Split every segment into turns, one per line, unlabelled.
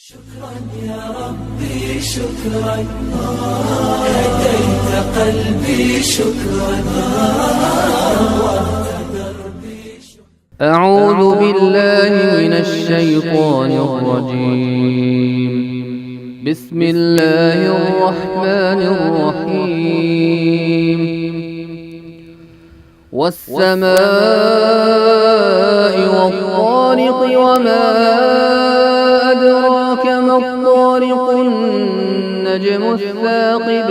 شكرا يا ربي شكرا، هديت قلبي شكرا، نورت دربي شكرا.
أعوذ بالله من الشيطان الرجيم. بسم الله الرحمن الرحيم. والسماء والطارق وما أدراك ما الطارق النجم الثاقب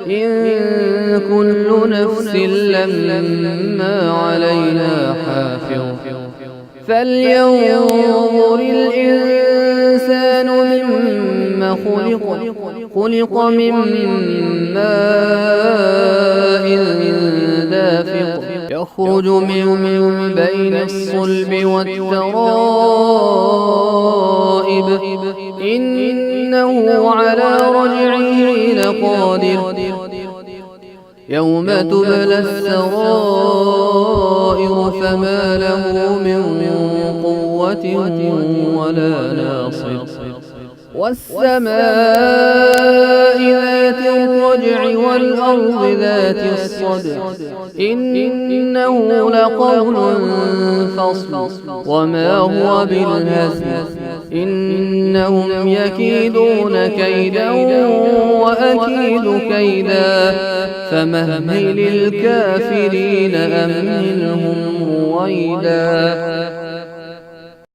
إن كل نفس لما عليها حافظ فلينظر الإنسان مما خلق من ماء دافق يخرج من بين الصلب والترائب إنه على رجعه لقادر يوم تبلى السرائر فما له من قوة ولا ناصر والسماء ذات الرجع والأرض ذات الصدع إنه لقول فصل وما هو بالهزل إنهم يكيدون كيدا وأكيد كيدا فمهل الكافرين أمهلهم رويدا.